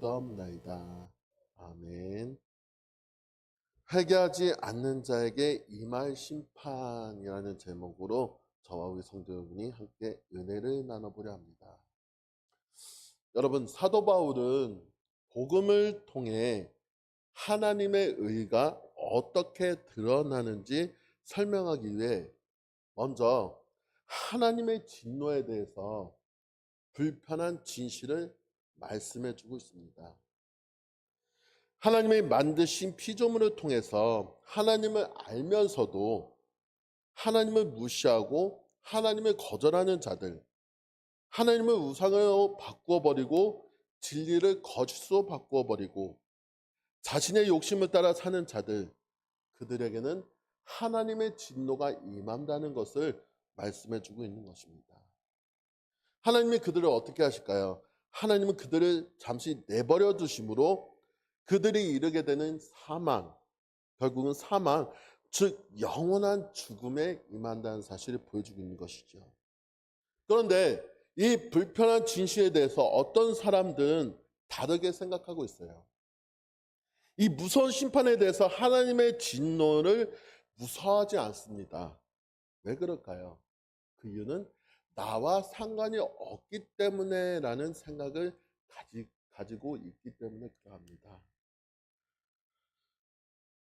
기도합나이다. 아멘. 회개하지 않는 자에게 임할 심판이라는 제목으로 저와 우리 성도 여러분이 함께 은혜를 나눠보려 합니다. 여러분, 사도 바울은 복음을 통해 하나님의 의가 어떻게 드러나는지 설명하기 위해 먼저 하나님의 진노에 대해서 불편한 진실을 말씀해 주고 있습니다. 하나님이 만드신 피조물을 통해서 하나님을 알면서도 하나님을 무시하고 하나님을 거절하는 자들, 하나님을 우상으로 바꾸어버리고 진리를 거짓으로 바꾸어버리고 자신의 욕심을 따라 사는 자들, 그들에게는 하나님의 진노가 임한다는 것을 말씀해 주고 있는 것입니다. 하나님이 그들을 어떻게 하실까요? 하나님은 그들을 잠시 내버려 두심으로 그들이 이르게 되는 사망, 결국은 사망, 즉 영원한 죽음에 임한다는 사실을 보여주고 있는 것이죠. 그런데 이 불편한 진실에 대해서 어떤 사람들은 다르게 생각하고 있어요. 이 무서운 심판에 대해서 하나님의 진노를 무서워하지 않습니다. 왜 그럴까요? 그 이유는 나와 상관이 없기 때문에 라는 생각을 가지고 있기 때문에 그러합니다.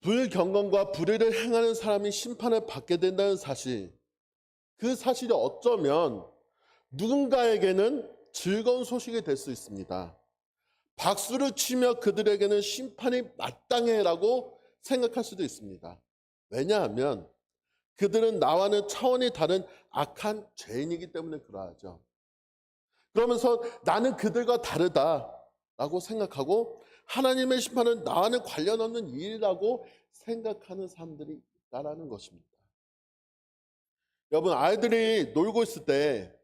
불경건과 불의를 행하는 사람이 심판을 받게 된다는 사실, 그 사실이 어쩌면 누군가에게는 즐거운 소식이 될 수 있습니다. 박수를 치며 그들에게는 심판이 마땅해라고 생각할 수도 있습니다. 왜냐하면 그들은 나와는 차원이 다른 악한 죄인이기 때문에 그러하죠. 그러면서 나는 그들과 다르다라고 생각하고 하나님의 심판은 나와는 관련 없는 일이라고 생각하는 사람들이 있다라는 것입니다. 여러분, 아이들이 놀고 있을 때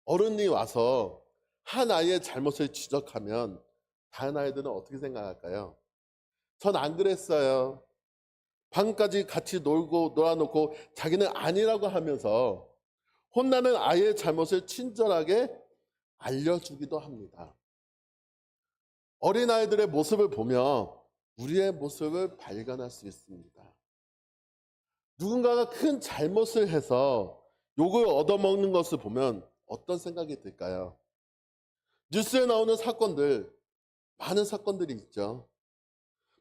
어른이 와서 한 아이의 잘못을 지적하면 다른 아이들은 어떻게 생각할까요? 전 안 그랬어요. 방금까지 같이 놀아놓고 자기는 아니라고 하면서 혼나는 아이의 잘못을 친절하게 알려주기도 합니다. 어린아이들의 모습을 보며 우리의 모습을 발견할 수 있습니다. 누군가가 큰 잘못을 해서 욕을 얻어먹는 것을 보면 어떤 생각이 들까요? 뉴스에 나오는 사건들, 많은 사건들이 있죠.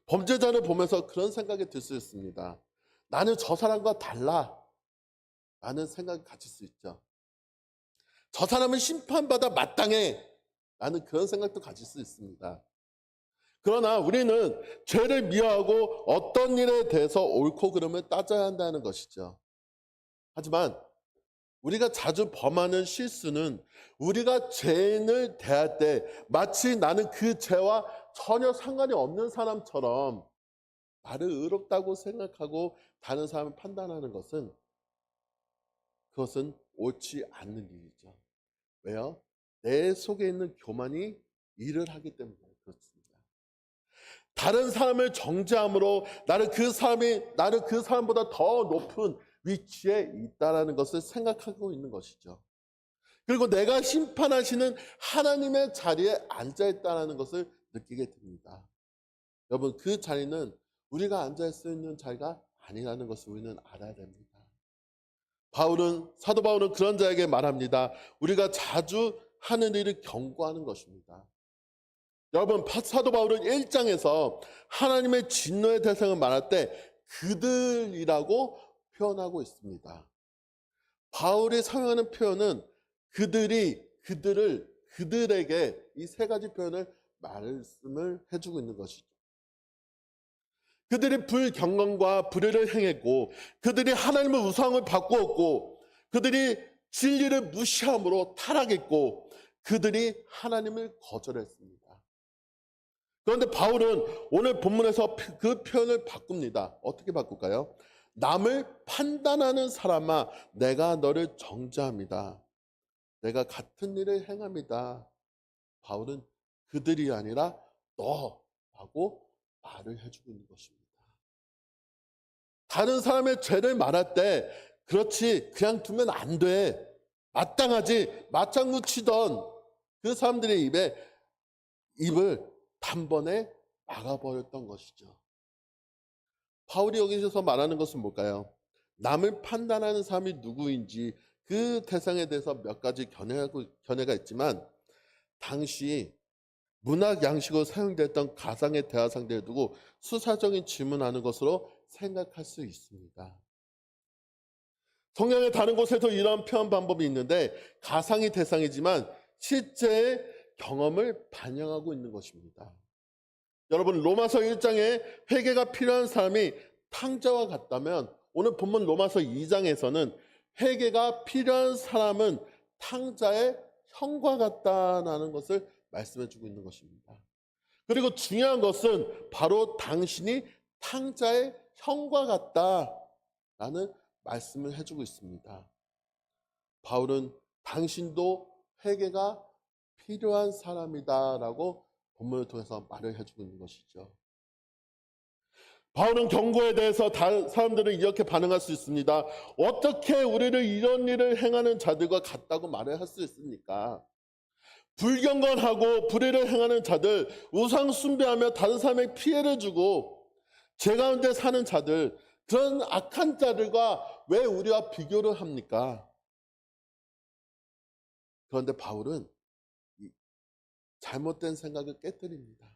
범죄자를 보면서 그런 생각이 들 수 있습니다. 나는 저 사람과 달라 라는 생각을 가질 수 있죠. 저 사람은 심판받아 마땅해 라는 그런 생각도 가질 수 있습니다. 그러나 우리는 죄를 미워하고 어떤 일에 대해서 옳고 그름을 따져야 한다는 것이죠. 하지만 우리가 자주 범하는 실수는 우리가 죄인을 대할 때 마치 나는 그 죄와 전혀 상관이 없는 사람처럼 나를 의롭다고 생각하고 다른 사람을 판단하는 것은 그것은 옳지 않는 일이죠. 왜요? 내 속에 있는 교만이 일을 하기 때문에 그렇습니다. 다른 사람을 정죄함으로 나는 그 사람보다 더 높은 위치에 있다라는 것을 생각하고 있는 것이죠. 그리고 내가 심판하시는 하나님의 자리에 앉아 있다는 것을 느끼게 됩니다. 여러분, 그 자리는 우리가 앉아 있을 수 있는 자리가 아니라는 것을 우리는 알아야 됩니다. 사도 바울은 그런 자에게 말합니다. 우리가 자주 하는 일을 경고하는 것입니다. 여러분, 사도 바울은 1장에서 하나님의 진노의 대상을 말할 때 그들이라고 표현하고 있습니다. 바울이 사용하는 표현은 그들에게 이 세 가지 표현을 말씀을 해주고 있는 것이죠. 그들이 불경건과 불의를 행했고 그들이 하나님의 우상을 바꾸었고 그들이 진리를 무시함으로 타락했고 그들이 하나님을 거절했습니다. 그런데 바울은 오늘 본문에서 그 표현을 바꿉니다. 어떻게 바꿀까요? 남을 판단하는 사람아 내가 너를 정죄합니다. 내가 같은 일을 행합니다. 바울은 그들이 아니라 너라고 말을 해주고 있는 것입니다. 다른 사람의 죄를 말할 때 그렇지 그냥 두면 안 돼. 마땅하지 맞장구 치던 그 사람들의 입을 단번에 막아버렸던 것이죠. 바울이 여기서 말하는 것은 뭘까요? 남을 판단하는 사람이 누구인지 그 대상에 대해서 몇 가지 견해가 있지만, 당시 문학 양식으로 사용됐던 가상의 대화 상대를 두고 수사적인 질문하는 것으로 생각할 수 있습니다. 성경의 다른 곳에도 이런 표현 방법이 있는데, 가상이 대상이지만 실제의 경험을 반영하고 있는 것입니다. 여러분, 로마서 1장에 회개가 필요한 사람이 탕자와 같다면, 오늘 본문 로마서 2장에서는 회개가 필요한 사람은 탕자의 형과 같다는 것을 말씀해 주고 있는 것입니다. 그리고 중요한 것은 바로 당신이 탕자의 형과 같다라는 말씀을 해주고 있습니다. 바울은 당신도 회개가 필요한 사람이다라고 본문을 통해서 말을 해주고 있는 것이죠. 바울은 경고에 대해서 다른 사람들은 이렇게 반응할 수 있습니다. 어떻게 우리를 이런 일을 행하는 자들과 같다고 말을 할 수 있습니까? 불경건하고 불의를 행하는 자들, 우상 숭배하며 다른 사람에게 피해를 주고 죄 가운데 사는 자들, 그런 악한 자들과 왜 우리와 비교를 합니까? 그런데 바울은 잘못된 생각을 깨뜨립니다.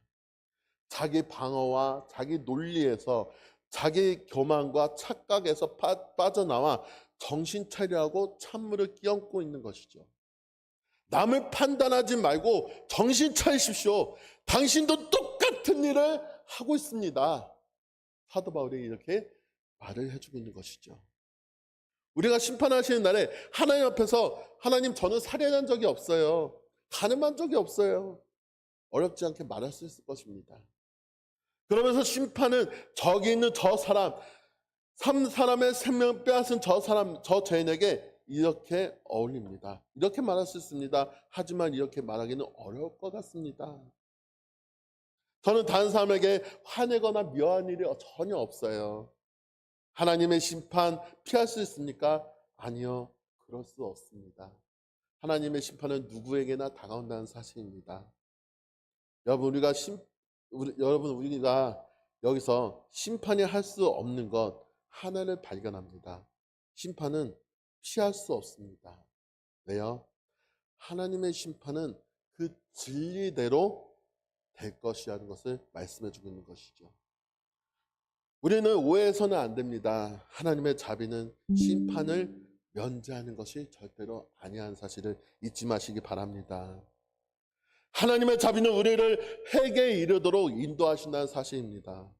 자기 방어와 자기 논리에서, 자기 교만과 착각에서 빠져나와 정신 차리라고 찬물을 끼얹고 있는 것이죠. 남을 판단하지 말고 정신 차리십시오. 당신도 똑같은 일을 하고 있습니다. 사도 바울이 이렇게 말을 해주고 있는 것이죠. 우리가 심판하시는 날에 하나님 앞에서, 하나님, 저는 살인한 적이 없어요, 간음한 적이 없어요, 어렵지 않게 말할 수 있을 것입니다. 그러면서 심판은 저기 있는 저 사람, 사람의 생명 빼앗은 저 사람, 저 죄인에게 이렇게 어울립니다. 이렇게 말할 수 있습니다. 하지만 이렇게 말하기는 어려울 것 같습니다. 저는 다른 사람에게 화내거나 미워한 일이 전혀 없어요. 하나님의 심판 피할 수 있습니까? 아니요, 그럴 수 없습니다. 하나님의 심판은 누구에게나 다가온다는 사실입니다. 여러분, 우리가 여기서 심판이 할 수 없는 것 하나를 발견합니다. 심판은 피할 수 없습니다. 왜요? 하나님의 심판은 그 진리대로 될 것이라는 것을 말씀해 주고 있는 것이죠. 우리는 오해해서는 안 됩니다. 하나님의 자비는 심판을 면제하는 것이 절대로 아니하는 사실을 잊지 마시기 바랍니다. 하나님의 자비는 우리를 회개에 이르도록 인도하신다는 사실입니다.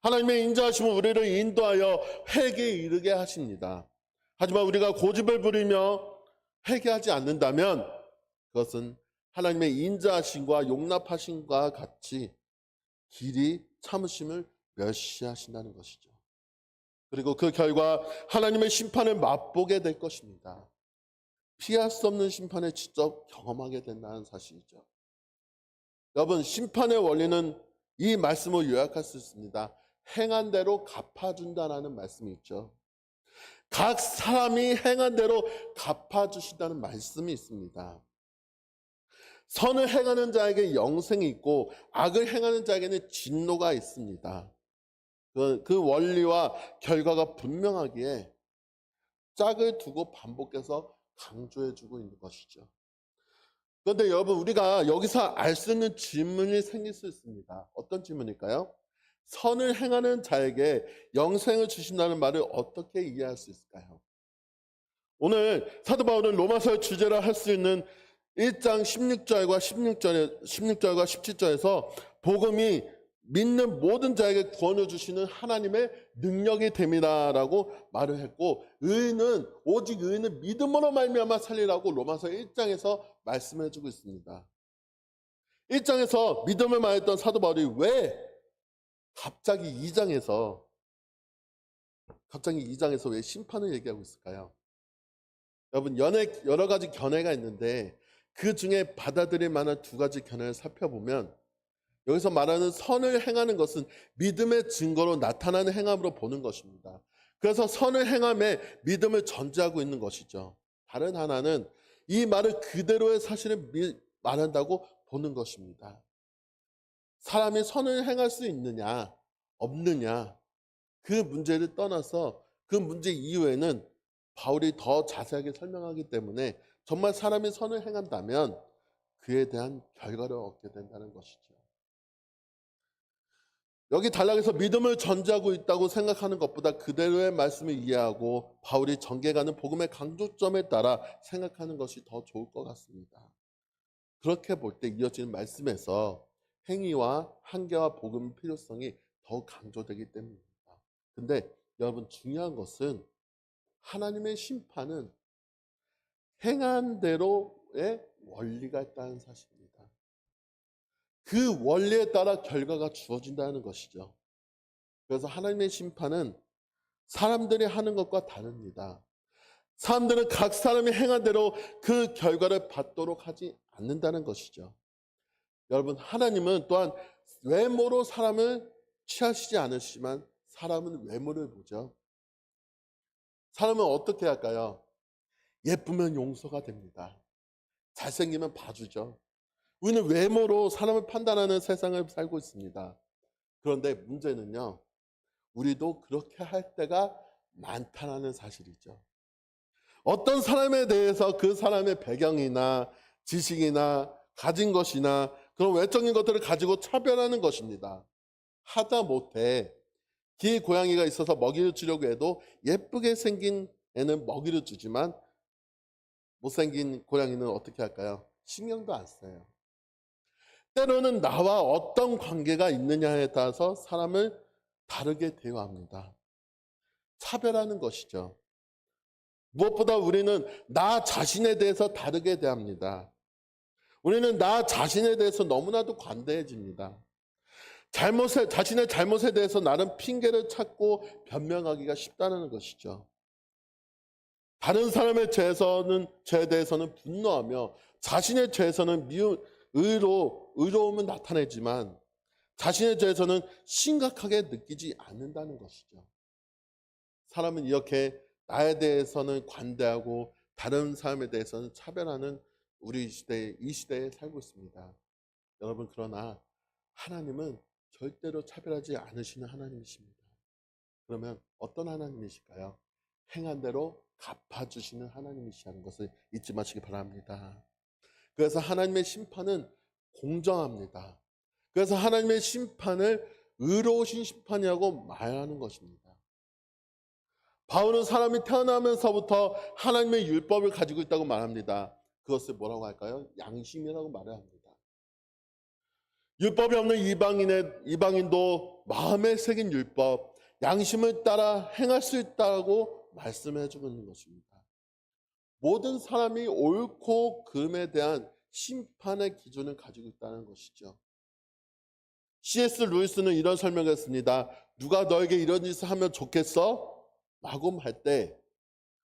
하나님의 인자하심은 우리를 인도하여 회개에 이르게 하십니다. 하지만 우리가 고집을 부리며 회개하지 않는다면 그것은 하나님의 인자하심과 용납하심과 같이 길이 참으심을 멸시하신다는 것이죠. 그리고 그 결과 하나님의 심판을 맛보게 될 것입니다. 피할 수 없는 심판을 직접 경험하게 된다는 사실이죠. 여러분, 심판의 원리는 이 말씀을 요약할 수 있습니다. 행한 대로 갚아준다는 말씀이 있죠. 각 사람이 행한 대로 갚아주신다는 말씀이 있습니다. 선을 행하는 자에게 영생이 있고 악을 행하는 자에게는 진노가 있습니다. 그 원리와 결과가 분명하기에 짝을 두고 반복해서 강조해주고 있는 것이죠. 그런데 여러분, 우리가 여기서 알 수 있는 질문이 생길 수 있습니다. 어떤 질문일까요? 선을 행하는 자에게 영생을 주신다는 말을 어떻게 이해할 수 있을까요? 오늘 사도 바울은 로마서의 주제로 할 수 있는 1장 16절과 17절에서 복음이 믿는 모든 자에게 구원을 주시는 하나님의 능력이 됨이라고 말을 했고, 오직 의인은 믿음으로 말미암아 살리라고 로마서 1장에서 말씀해 주고 있습니다. 1장에서 믿음을 말했던 사도 바울이 왜 갑자기 2장에서 왜 심판을 얘기하고 있을까요? 여러분, 여러 가지 견해가 있는데 그 중에 받아들일 만한 두 가지 견해를 살펴보면, 여기서 말하는 선을 행하는 것은 믿음의 증거로 나타나는 행함으로 보는 것입니다. 그래서 선을 행함에 믿음을 전제하고 있는 것이죠. 다른 하나는 이 말을 그대로의 사실을 말한다고 보는 것입니다. 사람이 선을 행할 수 있느냐 없느냐 그 문제를 떠나서 그 문제 이후에는 바울이 더 자세하게 설명하기 때문에 정말 사람이 선을 행한다면 그에 대한 결과를 얻게 된다는 것이죠. 여기 단락에서 믿음을 전제하고 있다고 생각하는 것보다 그대로의 말씀을 이해하고 바울이 전개가는 복음의 강조점에 따라 생각하는 것이 더 좋을 것 같습니다. 그렇게 볼 때 이어지는 말씀에서 행위와 한계와 복음의 필요성이 더욱 강조되기 때문입니다. 근데 여러분 중요한 것은 하나님의 심판은 행한 대로의 원리가 있다는 사실입니다. 그 원리에 따라 결과가 주어진다는 것이죠. 그래서 하나님의 심판은 사람들이 하는 것과 다릅니다. 사람들은 각 사람이 행한 대로 그 결과를 받도록 하지 않는다는 것이죠. 여러분 하나님은 또한 외모로 사람을 취하시지 않으시지만 사람은 외모를 보죠. 사람은 어떻게 할까요? 예쁘면 용서가 됩니다. 잘생기면 봐주죠. 우리는 외모로 사람을 판단하는 세상을 살고 있습니다. 그런데 문제는요, 우리도 그렇게 할 때가 많다는 사실이죠. 어떤 사람에 대해서 그 사람의 배경이나 지식이나 가진 것이나 그런 외적인 것들을 가지고 차별하는 것입니다. 하다못해 길 고양이가 있어서 먹이를 주려고 해도 예쁘게 생긴 애는 먹이를 주지만 못생긴 고양이는 어떻게 할까요? 신경도 안 써요. 때로는 나와 어떤 관계가 있느냐에 따라서 사람을 다르게 대우합니다. 차별하는 것이죠. 무엇보다 우리는 나 자신에 대해서 다르게 대합니다. 우리는 나 자신에 대해서 너무나도 관대해집니다. 자신의 잘못에 대해서 나름 핑계를 찾고 변명하기가 쉽다는 것이죠. 다른 사람의 죄에 대해서는 분노하며 자신의 죄에서는 의로움을 나타내지만 자신의 죄에서는 심각하게 느끼지 않는다는 것이죠. 사람은 이렇게 나에 대해서는 관대하고 다른 사람에 대해서는 차별하는 우리 시대에 이 시대에 살고 있습니다. 여러분 그러나 하나님은 절대로 차별하지 않으시는 하나님이십니다. 그러면 어떤 하나님이실까요? 행한 대로 갚아주시는 하나님이시라는 것을 잊지 마시기 바랍니다. 그래서 하나님의 심판은 공정합니다. 그래서 하나님의 심판을 의로우신 심판이라고 말하는 것입니다. 바울은 사람이 태어나면서부터 하나님의 율법을 가지고 있다고 말합니다. 그것을 뭐라고 할까요? 양심이라고 말을 합니다. 율법이 없는 이방인도 마음에 새긴 율법, 양심을 따라 행할 수 있다고 말씀해 주고 있는 것입니다. 모든 사람이 옳고 그름에 대한 심판의 기준을 가지고 있다는 것이죠. C.S. 루이스는 이런 설명을 했습니다. 누가 너에게 이런 짓을 하면 좋겠어? 라고 할 때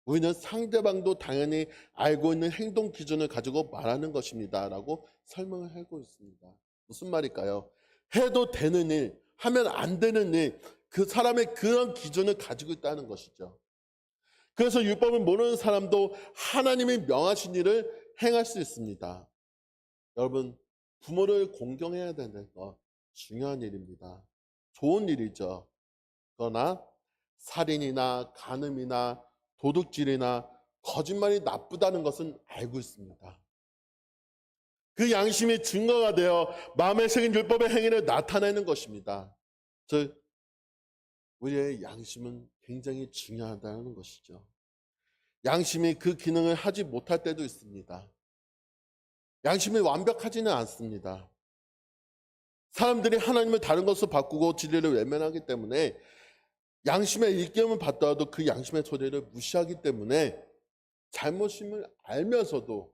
우리는 상대방도 당연히 알고 있는 행동 기준을 가지고 말하는 것입니다. 라고 설명을 하고 있습니다. 무슨 말일까요? 해도 되는 일, 하면 안 되는 일, 그 사람의 그런 기준을 가지고 있다는 것이죠. 그래서 율법을 모르는 사람도 하나님이 명하신 일을 행할 수 있습니다. 여러분, 부모를 공경해야 되는 거 중요한 일입니다. 좋은 일이죠. 그러나 살인이나 간음이나 도둑질이나 거짓말이 나쁘다는 것은 알고 있습니다. 그 양심이 증거가 되어 마음에 새긴 율법의 행위를 나타내는 것입니다. 즉 우리의 양심은 굉장히 중요하다는 것이죠. 양심이 그 기능을 하지 못할 때도 있습니다. 양심이 완벽하지는 않습니다. 사람들이 하나님을 다른 것으로 바꾸고 진리를 외면하기 때문에 양심의 일깨움을 받더라도 그 양심의 소리를 무시하기 때문에 잘못임을 알면서도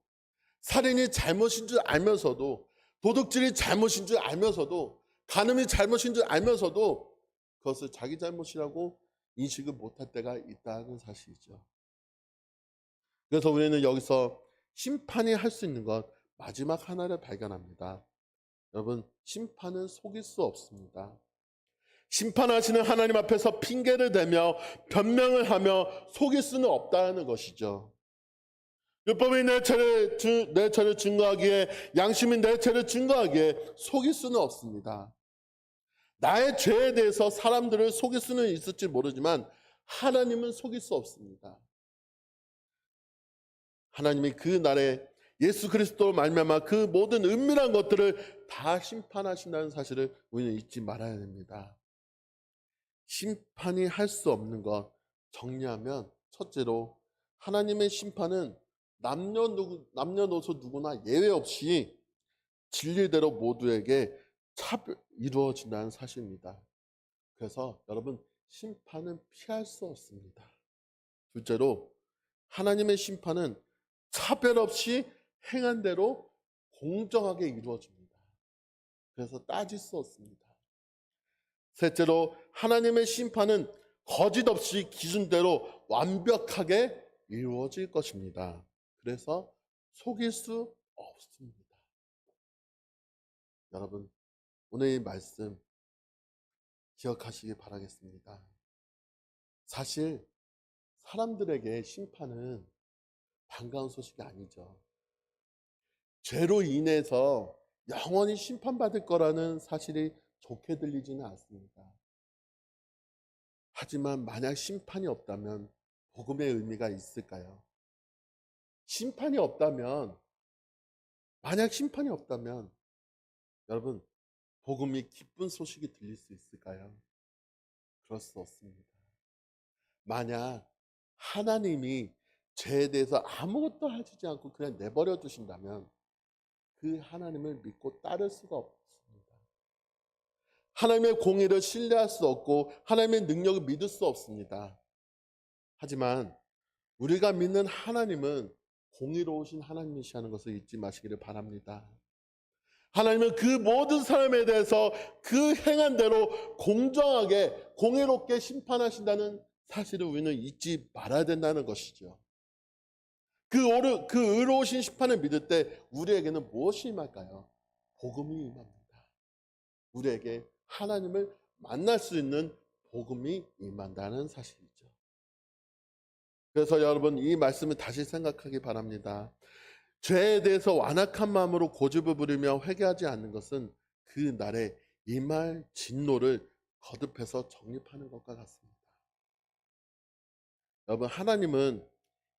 살인이 잘못인 줄 알면서도 도둑질이 잘못인 줄 알면서도 간음이 잘못인 줄 알면서도 그것을 자기 잘못이라고 인식을 못할 때가 있다는 사실이죠. 그래서 우리는 여기서 심판이 할 수 있는 것 마지막 하나를 발견합니다. 여러분 심판은 속일 수 없습니다. 심판하시는 하나님 앞에서 핑계를 대며 변명을 하며 속일 수는 없다는 것이죠. 율법이 내 죄를 증거하기에, 양심이 내 죄를 증거하기에 속일 수는 없습니다. 나의 죄에 대해서 사람들을 속일 수는 있을지 모르지만 하나님은 속일 수 없습니다. 하나님이 그 날에 예수 그리스도로 말미암아 그 모든 은밀한 것들을 다 심판하신다는 사실을 우리는 잊지 말아야 됩니다. 심판이 할 수 없는 것, 정리하면 첫째로 하나님의 심판은 남녀노소 누구나 예외 없이 진리대로 모두에게 이루어진다는 사실입니다. 그래서 여러분, 심판은 피할 수 없습니다. 둘째로 하나님의 심판은 차별 없이 행한 대로 공정하게 이루어집니다. 그래서 따질 수 없습니다. 셋째로 하나님의 심판은 거짓 없이 기준대로 완벽하게 이루어질 것입니다. 그래서 속일 수 없습니다. 여러분, 오늘 이 말씀 기억하시기 바라겠습니다. 사실 사람들에게 심판은 반가운 소식이 아니죠. 죄로 인해서 영원히 심판받을 거라는 사실이 좋게 들리지는 않습니다. 하지만 만약 심판이 없다면 복음의 의미가 있을까요? 만약 심판이 없다면 여러분, 복음이 기쁜 소식이 들릴 수 있을까요? 그럴 수 없습니다. 만약 하나님이 죄에 대해서 아무것도 하시지 않고 그냥 내버려 두신다면 그 하나님을 믿고 따를 수가 없습니다. 하나님의 공의를 신뢰할 수 없고 하나님의 능력을 믿을 수 없습니다. 하지만 우리가 믿는 하나님은 공의로우신 하나님이시라는 것을 잊지 마시기를 바랍니다. 하나님은 그 모든 사람에 대해서 그 행한 대로 공정하게 공의롭게 심판하신다는 사실을 우리는 잊지 말아야 된다는 것이죠. 그 의로우신 심판을 믿을 때 우리에게는 무엇이 임할까요? 복음이 임합니다. 우리에게 하나님을 만날 수 있는 복음이 임한다는 사실이죠. 그래서 여러분, 이 말씀을 다시 생각하기 바랍니다. 죄에 대해서 완악한 마음으로 고집을 부리며 회개하지 않는 것은 그 날에 임할 진노를 거듭해서 정립하는 것과 같습니다. 여러분, 하나님은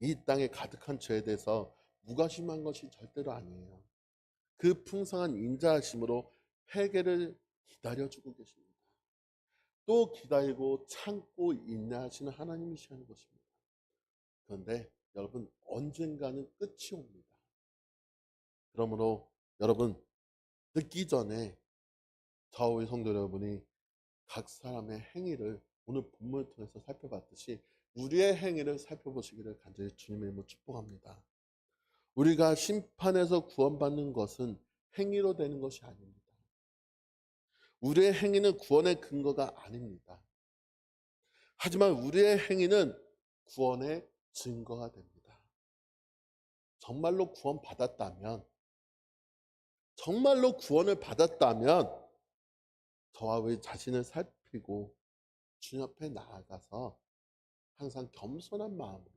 이 땅에 가득한 죄에 대해서 무관심한 것이 절대로 아니에요. 그 풍성한 인자하심으로 회개를 기다려주고 계십니다. 또 기다리고 참고 인내하시는 하나님이시라는 것입니다. 그런데 여러분, 언젠가는 끝이 옵니다. 그러므로 여러분, 늦기 전에 저희 성도 여러분이 각 사람의 행위를 오늘 본문을 통해서 살펴봤듯이 우리의 행위를 살펴보시기를 간절히 주님의 이름으로 축복합니다. 우리가 심판에서 구원받는 것은 행위로 되는 것이 아닙니다. 우리의 행위는 구원의 근거가 아닙니다. 하지만 우리의 행위는 구원의 증거가 됩니다. 정말로 구원을 받았다면 저와 우리 자신을 살피고 주님 앞에 나아가서 항상 겸손한 마음으로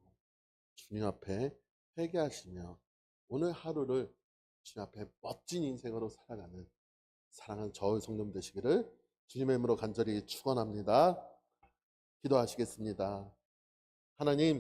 주님 앞에 회개하시며 오늘 하루를 주님 앞에 멋진 인생으로 살아가는 사랑하는 저의 성도님 되시기를 주님의 이름으로 간절히 축원합니다. 기도하시겠습니다. 하나님,